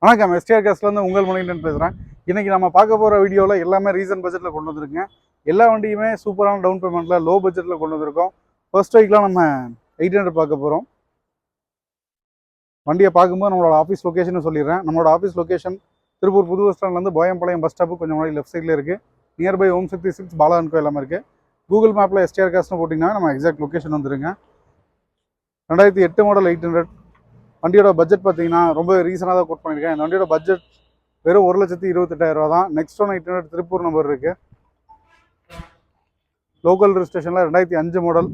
வணக்கம், எஸ்டிஆர் கேஸ்லேருந்து உங்கள் மணிகண்டன் பேசுகிறேன். இன்றைக்கி நம்ம பார்க்க போகிற வீடியோவில் எல்லாமே ரீசன் பட்ஜெட்டில் கொண்டு வந்திருக்கேன். எல்லா வண்டியுமே சூப்பரான டவுன் பேமெண்ட்டில் லோ பட்ஜெட்டில் கொண்டு வந்திருக்கோம். ஃபர்ஸ்ட் வெஹிக்கிளாக நம்ம 800 பார்க்க போகிறோம். வண்டியை பார்க்கும்போது நம்மளோட ஆஃபீஸ் லொக்கேஷன் சொல்லிடுறேன். நம்மளோட ஆஃபீஸ் லொக்கேஷன் திருப்பூர் புது பஸ் ஸ்டாண்ட்லேருந்து போயம்பாளையம் பஸ் ஸ்டாப்பு கொஞ்சம் முன்னாடி லெஃப்ட் சைடில் இருக்குது. நியர்பை ஓம் சக்தி 6 பாலான்கோ எல்லாமே இருக்குது. கூகுள் மேப்பில் எஸ்டிஆர் கேஸ்னு போட்டிங்கன்னா நம்ம எக்ஸாக்ட் லொக்கேஷன் வந்துருங்க. 2008 மாடல் 800. வண்டியோட பட்ஜெட் பார்த்தீங்கன்னா ரொம்ப ரீசனாக தான் கோட் பண்ணியிருக்கேன். இந்த வண்டியோட பட்ஜெட் வெறும் 1,28,000 தான். நெக்ஸ்ட் ஒன் 800 திருப்பூர் நம்பர் இருக்குது. லோக்கல் ரெஜிஸ்ட்ரேஷனில் 2005 மாடல்.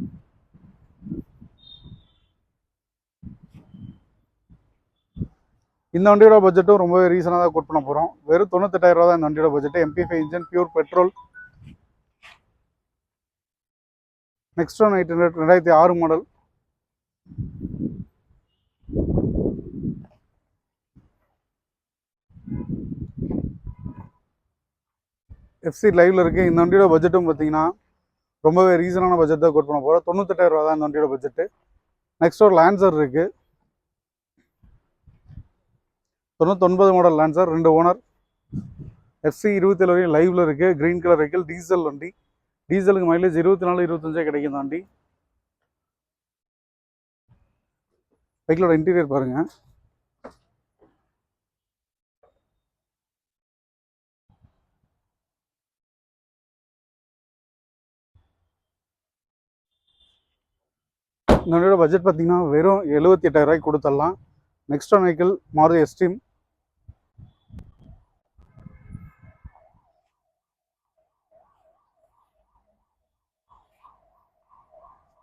இந்த வண்டியோட பட்ஜெட்டும் ரொம்ப ரீசனாக தான் கோட் பண்ண போகிறோம். வெறும் 98,000 தான் இந்த வண்டியோட budget. MP5 engine, pure petrol. Next one 800 2006 model. FC லைவ்ல இருக்குது. இந்த வண்டியோட பட்ஜெட்டும் பார்த்தீங்கன்னா ரொம்பவே ரீசனான பட்ஜெட் தான் கோட் பண்ண போகிறோம். 98,000 தான் இந்த வண்டியோட பட்ஜெட்டு. நெக்ஸ்ட் ஒரு லான்சர் இருக்குது. 99 மாடல் லான்சர், 2 ஓனர். எஃப்சி 27 வரையும் லைவ்ல இருக்குது. க்ரீன் கலர் வெஹிக்கிள், டீசல் வண்டி. டீசலுக்கு மைலேஜ் 24-25 கிடைக்கும் இந்த வண்டி. வெஹிக்கிளோட இன்டீரியர் பாருங்கள். இந்த வண்டியோட பட்ஜெட் பார்த்தீங்கன்னா வெறும் 78,000 கொடுத்துடலாம். Next one vehicle Maruti Xtreme.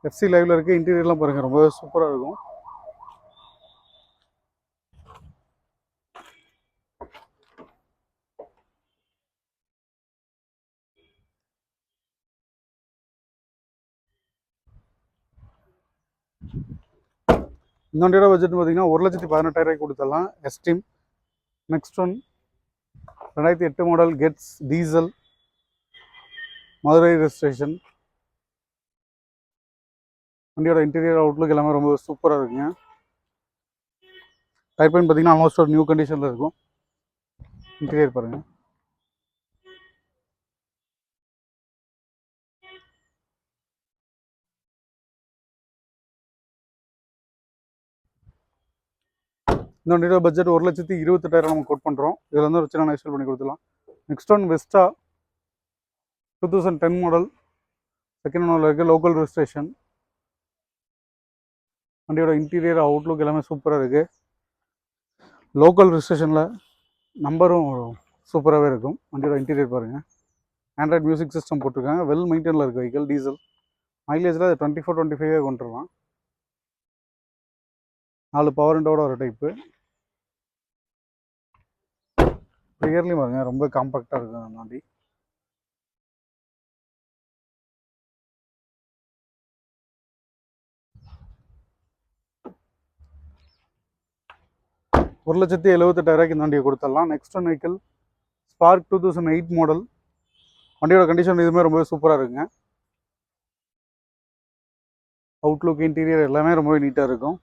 FC லைவ்ல இருக்குது. இன்டீரியர்லாம் பாருங்கள், ரொம்பவே சூப்பராக இருக்கும். இந்த வண்டியோட பட்ஜெட் பார்த்தீங்கன்னா 1,18,000 கொடுத்துடலாம். Xtreme. Next one 2008 model gets diesel, Madurai registration. வண்டியோட இன்டீரியர் அவுட்லுக் எல்லாமே ரொம்ப சூப்பராக இருக்குங்க. டயர் பாயிண்ட் பார்த்தீங்கன்னா ஆல்மோஸ்ட் ஒரு நியூ கண்டிஷனில் இருக்கும். இன்டீரியர் பாருங்கள். இந்த வண்டியோட பட்ஜெட் 1,28,000 நம்ம கோட் பண்ணுறோம். இதில் வந்து ஒரு சின்ன நெக்ஸ்ட் பண்ணி கொடுத்துலாம். Next one Vesta 2010 model, second ஓனரில் இருக்குது. Local registration. வண்டியோட இன்டீரியர் அவுட்லுக் எல்லாமே சூப்பராக இருக்குது. லோக்கல் ரெஜிஸ்ட்ரேஷனில் நம்பரும் சூப்பராகவே இருக்கும். வண்டியோட இன்டீரியர் பாருங்கள். ஆண்ட்ராய்ட் மியூசிக் சிஸ்டம் போட்டிருக்காங்க. வெல் மெயின்டெயினில் இருக்குது வெஹிக்கிள். டீசல் மைலேஜில் 24-25 கொண்டுருலாம். 4 பவர் விண்டோட ஒரு டைப்பு. ரியர்லையும் பாருங்கள், ரொம்ப காம்பாக்டாக இருக்குது அந்த வண்டி. $1,78,000 இந்த வண்டியை கொடுத்துடலாம். Next one vehicle spark 2008 model. வண்டியோட கண்டிஷன் இதுவுமே ரொம்பவே சூப்பராக இருக்குங்க. அவுட்லுக், இன்டீரியர் எல்லாமே ரொம்பவே நீட்டாக இருக்கும்.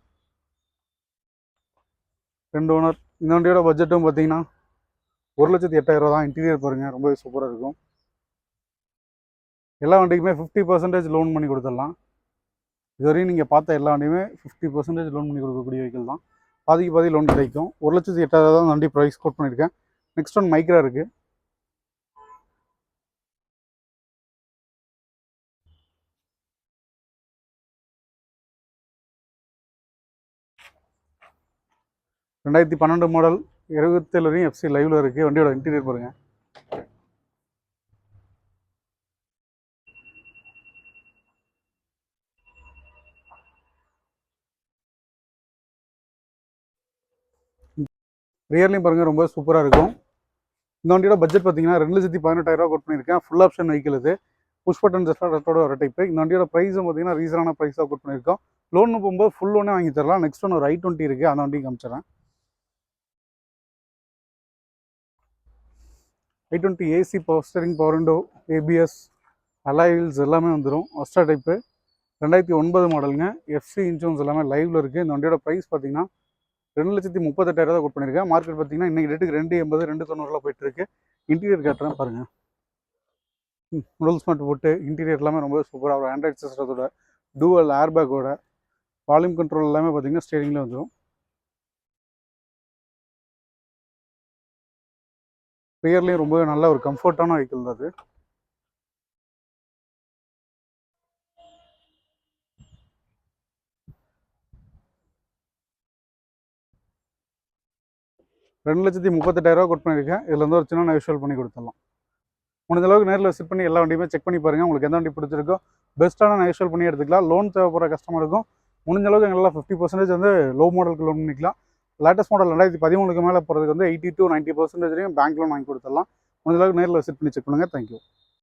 2 ஓனர். இந்த வண்டியோட பட்ஜெட்டும் பார்த்தீங்கன்னா 1,08,000 தான். இன்டீரியர் பாருங்கள், ரொம்பவே சூப்பராக இருக்கும். எல்லா வண்டிக்குமே 50% லோன் பண்ணி கொடுத்துடலாம். இதுவரையும் நீங்கள் பார்த்த எல்லா வண்டியுமே 50% லோன் பண்ணி கொடுக்கக்கூடிய வெஹிக்கிள் தான். பாதிக்கு பாதி லோன் கிடைக்கும். 1,08,000 தான் வண்டி ப்ரைஸ் கோட் பண்ணியிருக்கேன். நெக்ஸ்ட் ஒன் மைக்ரா இருக்குது. ரெண்டாயிரத்தி 12 மாடல், 27 வரையும் எஃப்சி லைவ்ல இருக்குது. வண்டியோட இன்டீரியர் பாருங்கள். ரியர்லையும் பாருங்கள், ரொம்ப சூப்பராக இருக்கும். இந்த வண்டியோட பட்ஜெட் பார்த்தீங்கன்னா 2,18,000 கோட் பண்ணியிருக்கேன். ஃபுல் ஆப்ஷன் வெஹிக்கிள் இது. புஷ் பட்டன் ஜெஸ்டோட ஒரு டைப்பு. இந்த வண்டியோட ப்ரைஸும் பார்த்தீங்கன்னா ரீசனான ப்ரைஸாக கோட் பண்ணியிருக்கோம். லோன் போகும்போது ஃபுல் லோனே வாங்கி தரலாம். நெக்ஸ்ட் ஒன் ஒரு i20 இருக்குது. அந்த வண்டிக்கு காமிச்சிடறேன். i20 AC, power steering, power window, ABS, alloy wheels எல்லாமே வந்துடும். ஒஸ்டா டைப்பு. 2009 மாடலுங்க. எஃப்சி இன்சூரன்ஸ் எல்லாமே லைவ்ல இருக்குது. இந்த வண்டியோட ப்ரைஸ் பார்த்தீங்கன்னா 2,38,000 கோட் பண்ணியிருக்கேன். மார்க்கெட் பார்த்தீங்கன்னா இன்றைக்கி ரேட்டுக்கு 2,80 2,90 போயிட்டுருக்கு. இன்டீரியர் காட்டுறேன் பாருங்கள். நூல் ஸ்மார்ட் போட்டு இன்டீரியர் எல்லாமே ரொம்ப சூப்பராக ஒரு ஆண்ட்ராய்ட் சிஸ்டத்தோட டூவல் ஏர்பேக்கோட வால்யூம் கண்ட்ரோல் எல்லாமே பார்த்தீங்கன்னா ஸ்டேரிங்கில் வந்துடும். ரியர்லேயும் ரொம்பவே நல்ல ஒரு கம்ஃபர்ட்டான வெஹிக்கிள் தான் அது. $2,38,000 கோட் பண்ணியிருக்கேன். இதில் வந்து ஒரு சின்ன விஷுவல் பண்ணி கொடுத்துடலாம். முடிஞ்ச அளவுக்கு நேரில் விசிட் பண்ணி எல்லா வண்டியுமே செக் பண்ணி பாருங்கள். உங்களுக்கு எந்த வண்டி பிடிச்சிருக்கோ பெஸ்ட்டான விஷுவல் பண்ணி எடுத்துக்கலாம். லோன் தேவைப்படுற கஸ்டமருக்கும் முடிஞ்ச அளவுக்கு எங்களால் 50% வந்து லோ மாடலுக்கு லோன் பண்ணிக்கலாம். லேட்டஸ்ட் மாடல் 2013 மேலே போகிறதுக்கு வந்து 80 to 90% பேங்க் லோன் வாங்கி கொடுத்துடலாம். முடிஞ்ச அளவுக்கு நேரில் விசிட் பண்ணி செக் பண்ணுங்கள். தேங்க்யூ.